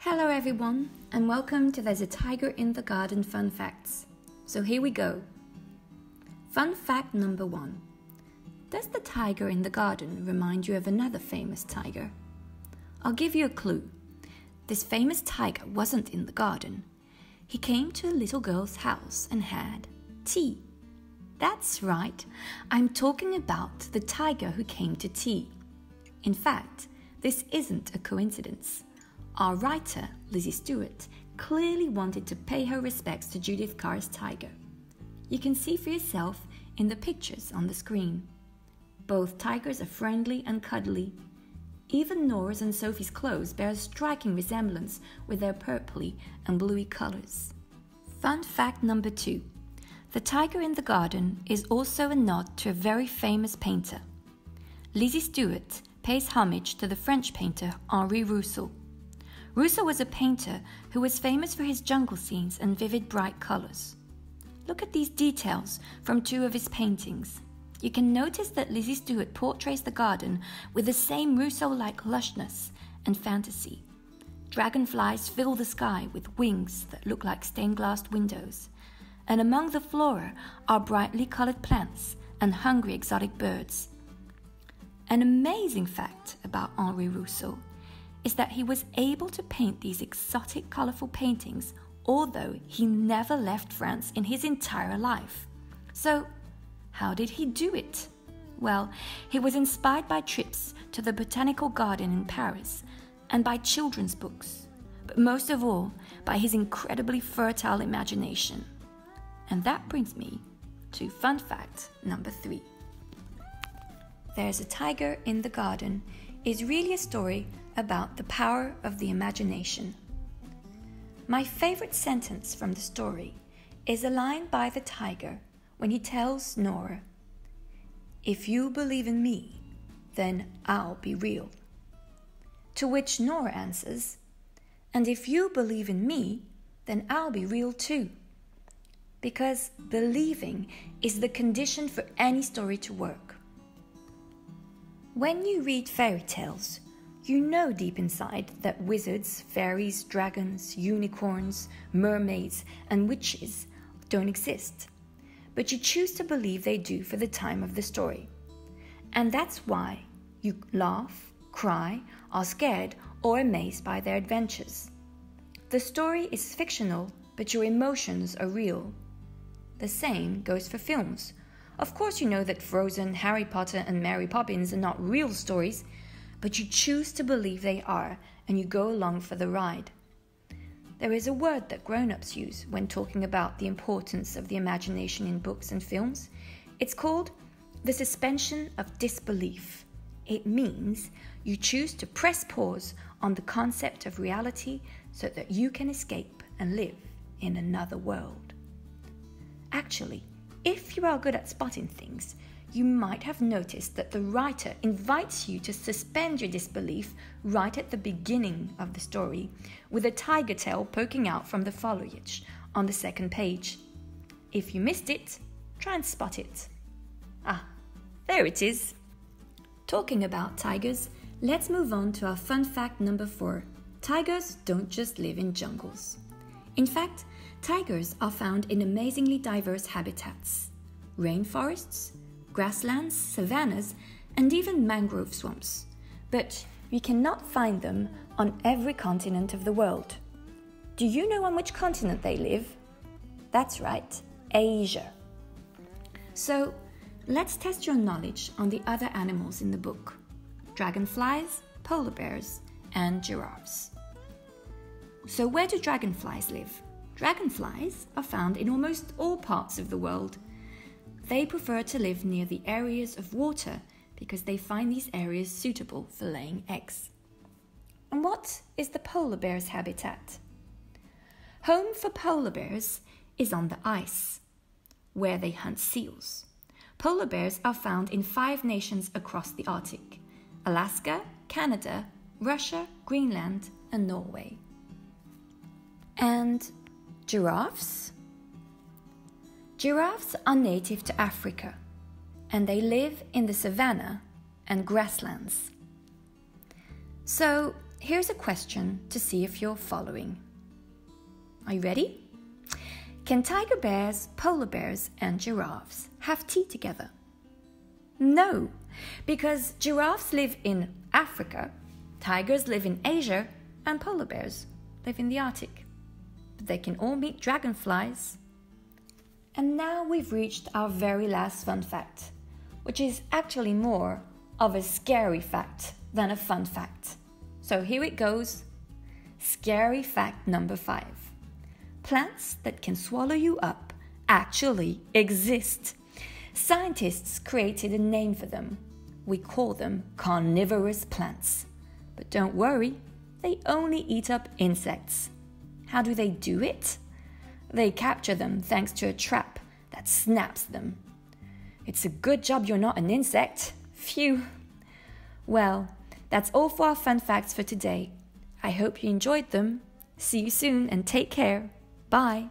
Hello everyone, and welcome to There's a Tiger in the Garden Fun Facts. So here we go. Fun fact number 1. Does the tiger in the garden remind you of another famous tiger? I'll give you a clue. This famous tiger wasn't in the garden. He came to a little girl's house and had tea. That's right, I'm talking about the tiger who came to tea. In fact, this isn't a coincidence. Our writer, Lizzy Stewart, clearly wanted to pay her respects to Judith Kerr's tiger. You can see for yourself in the pictures on the screen. Both tigers are friendly and cuddly. Even Nora's and Sophie's clothes bear a striking resemblance with their purpley and bluey colors. Fun fact number 2. The tiger in the garden is also a nod to a very famous painter. Lizzy Stewart pays homage to the French painter Henri Rousseau. Rousseau was a painter who was famous for his jungle scenes and vivid bright colors. Look at these details from 2 of his paintings. You can notice that Lizzy Stewart portrays the garden with the same Rousseau-like lushness and fantasy. Dragonflies fill the sky with wings that look like stained-glass windows, and among the flora are brightly colored plants and hungry exotic birds. An amazing fact about Henri Rousseau is that he was able to paint these exotic, colorful paintings, although he never left France in his entire life. So, how did he do it? Well, he was inspired by trips to the Botanical Garden in Paris and by children's books, but most of all, by his incredibly fertile imagination. And that brings me to fun fact number 3. There's a Tiger in the Garden is really a story about the power of the imagination. My favorite sentence from the story is a line by the tiger when he tells Nora, "If you believe in me, then I'll be real." To which Nora answers, "And if you believe in me, then I'll be real too." Because believing is the condition for any story to work. When you read fairy tales, you know deep inside that wizards, fairies, dragons, unicorns, mermaids, and witches don't exist. But you choose to believe they do for the time of the story. And that's why you laugh, cry, are scared, or amazed by their adventures. The story is fictional, but your emotions are real. The same goes for films. Of course you know that Frozen, Harry Potter, and Mary Poppins are not real stories, but you choose to believe they are, and you go along for the ride. There is a word that grown-ups use when talking about the importance of the imagination in books and films. It's called the suspension of disbelief. It means you choose to press pause on the concept of reality so that you can escape and live in another world. Actually, if you are good at spotting things, you might have noticed that the writer invites you to suspend your disbelief right at the beginning of the story, with a tiger tail poking out from the foliage on the 2nd page. If you missed it, try and spot it. Ah, there it is. Talking about tigers, let's move on to our fun fact number 4. Tigers don't just live in jungles. In fact, tigers are found in amazingly diverse habitats: rainforests, grasslands, savannas, and even mangrove swamps. But you cannot find them on every continent of the world. Do you know on which continent they live? That's right, Asia. So, let's test your knowledge on the other animals in the book: dragonflies, polar bears, and giraffes. So where do dragonflies live? Dragonflies are found in almost all parts of the world. They prefer to live near the areas of water because they find these areas suitable for laying eggs. And what is the polar bear's habitat? Home for polar bears is on the ice, where they hunt seals. Polar bears are found in 5 nations across the Arctic: Alaska, Canada, Russia, Greenland, and Norway. And giraffes? Giraffes are native to Africa, and they live in the savanna and grasslands. So, here's a question to see if you're following. Are you ready? Can tiger bears, polar bears, and giraffes have tea together? No, because giraffes live in Africa, tigers live in Asia, and polar bears live in the Arctic. But they can all meet dragonflies. And now we've reached our very last fun fact, which is actually more of a scary fact than a fun fact. So here it goes. Scary fact number 5. Plants that can swallow you up actually exist. Scientists created a name for them. We call them carnivorous plants. But don't worry, they only eat up insects. How do they do it? They capture them thanks to a trap that snaps them. It's a good job you're not an insect. Phew. Well, that's all for our fun facts for today. I hope you enjoyed them. See you soon and take care. Bye.